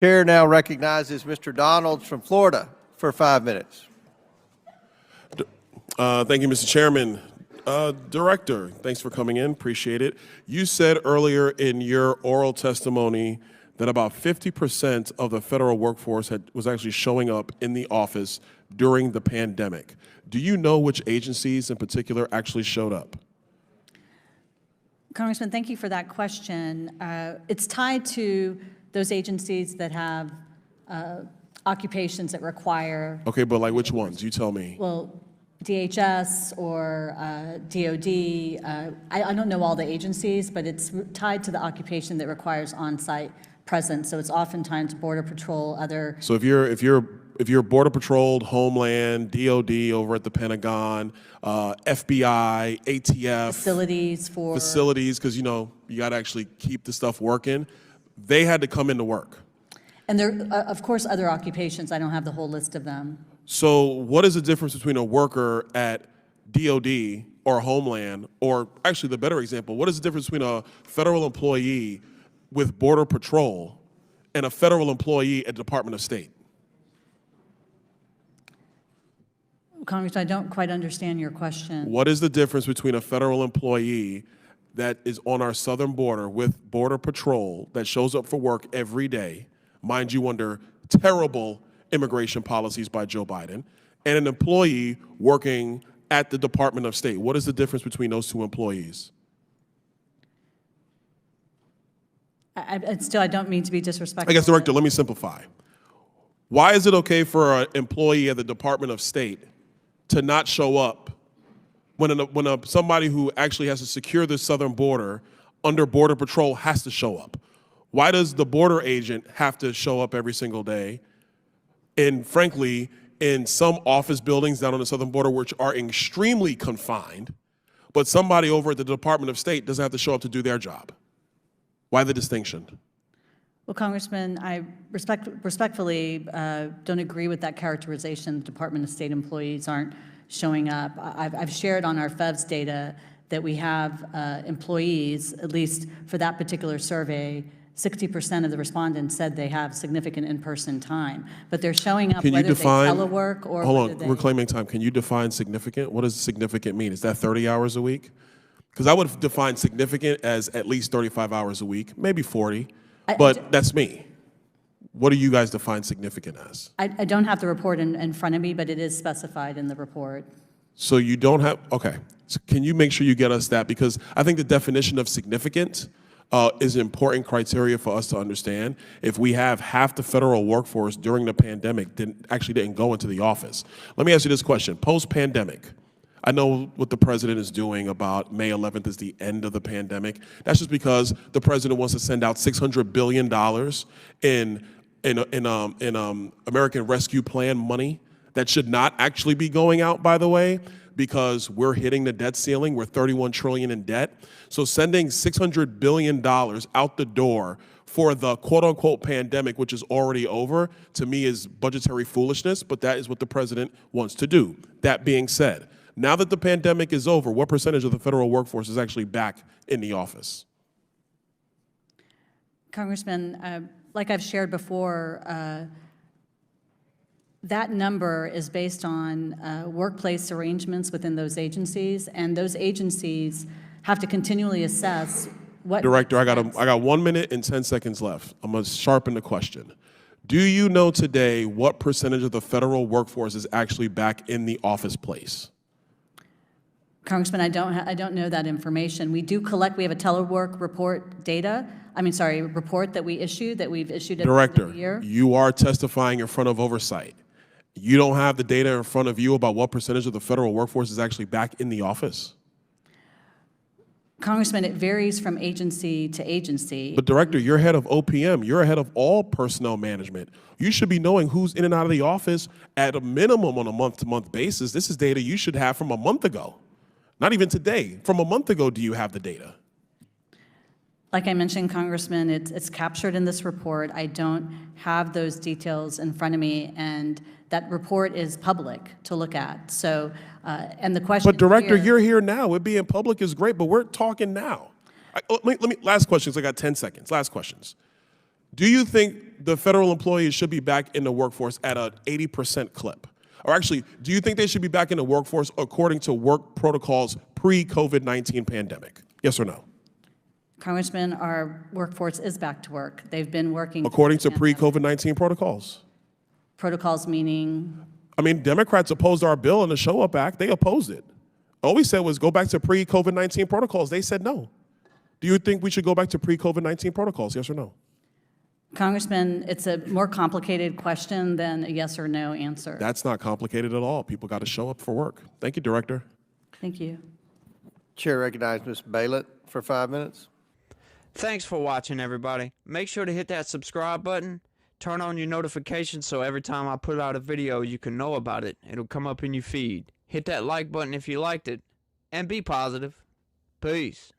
Chair now recognizes Mr. Donalds from Florida for 5 minutes. Thank you, Mr. Chairman. Director, thanks for coming in. Appreciate it. You said earlier in your oral testimony that about 50% of the federal workforce was actually showing up in the office during the pandemic. Do you know which agencies in particular actually showed up? Congressman, thank you for that question. It's tied to those agencies that have occupations that require. Okay, but like which ones? You tell me. Well, DHS or DOD. I don't know all the agencies, but it's tied to the occupation that requires on-site presence. So it's oftentimes Border Patrol, other. So if you're Border Patrol, Homeland, DOD over at the Pentagon, FBI, ATF, facilities, because you got to actually keep the stuff working. They had to come into work. And there, of course, other occupations. I don't have the whole list of them. So what is the difference between a worker at DOD or Homeland, or actually the better example, what is the difference between a federal employee with Border Patrol and a federal employee at the Department of State? Congressman, I don't quite understand your question. What is the difference between a federal employee that is on our southern border with Border Patrol that shows up for work every day, mind you, under terrible immigration policies by Joe Biden, and an employee working at the Department of State? What is the difference between those two employees? I don't mean to be disrespectful. I guess, Director, let me simplify. Why is it okay for an employee at the Department of State to not show up when somebody who actually has to secure the southern border under Border Patrol has to show up? Why does the border agent have to show up every single day? And frankly, in some office buildings down on the southern border, which are extremely confined, but somebody over at the Department of State doesn't have to show up to do their job. Why the distinction? Well, Congressman, I respectfully don't agree with that characterization. The Department of State employees aren't showing up. I've shared on our FEVS data that we have employees, at least for that particular survey, 60% of the respondents said they have significant in-person time, but they're showing up whether they telework or hold on, we're claiming time. Can you define significant? What does significant mean? Is that 30 hours a week? Because I would define significant as at least 35 hours a week, maybe 40, but that's me. What do you guys define significant as? I don't have the report in front of me, but it is specified in the report. So you don't have, okay. So can you make sure you get us that? Because I think the definition of significant is an important criteria for us to understand. If we have half the federal workforce during the pandemic didn't go into the office. Let me ask you this question. Post-pandemic, I know what the president is doing about May 11th is the end of the pandemic. That's just because the president wants to send out $600 billion in American Rescue Plan money that should not actually be going out, by the way, because we're hitting the debt ceiling. We're $31 trillion in debt. So sending $600 billion out the door for the quote-unquote pandemic, which is already over, to me is budgetary foolishness, but that is what the president wants to do. That being said, now that the pandemic is over, what percentage of the federal workforce is actually back in the office? Congressman, like I've shared before, that number is based on workplace arrangements within those agencies, and those agencies have to continually assess what. Director, I got 1 minute and 10 seconds left. I'm going to sharpen the question. Do you know today what percentage of the federal workforce is actually back in the office place? Congressman, I don't know that information. We do collect. We have a telework report report that we've issued at the end of the year. Director, you are testifying in front of oversight. You don't have the data in front of you about what percentage of the federal workforce is actually back in the office? Congressman, it varies from agency to agency. But Director, you're head of OPM. You're head of all personnel management. You should be knowing who's in and out of the office at a minimum on a month-to-month basis. This is data you should have from a month ago. Not even today. From a month ago, do you have the data? Like I mentioned, Congressman, it's captured in this report. I don't have those details in front of me, and that report is public to look at. So, and the question. But Director, you're here now. It being public is great, but we're talking now. Let me last questions. I got 10 seconds. Last questions. Do you think the federal employees should be back in the workforce at an 80% clip? Or actually, do you think they should be back in the workforce according to work protocols pre-COVID-19 pandemic? Yes or no? Congressman, our workforce is back to work. They've been working. According to pre-COVID-19 protocols. Protocols meaning? I mean, Democrats opposed our bill in the Show Up Act. They opposed it. All we said was go back to pre-COVID-19 protocols. They said no. Do you think we should go back to pre-COVID-19 protocols, yes or no? Congressman, it's a more complicated question than a yes or no answer. That's not complicated at all. People got to show up for work. Thank you, Director. Thank you. Chair recognizes Ms. Baylett for 5 minutes. Thanks for watching, everybody. Make sure to hit that subscribe button. Turn on your notifications so every time I put out a video, you can know about it. It'll come up in your feed. Hit that like button if you liked it. And be positive. Peace.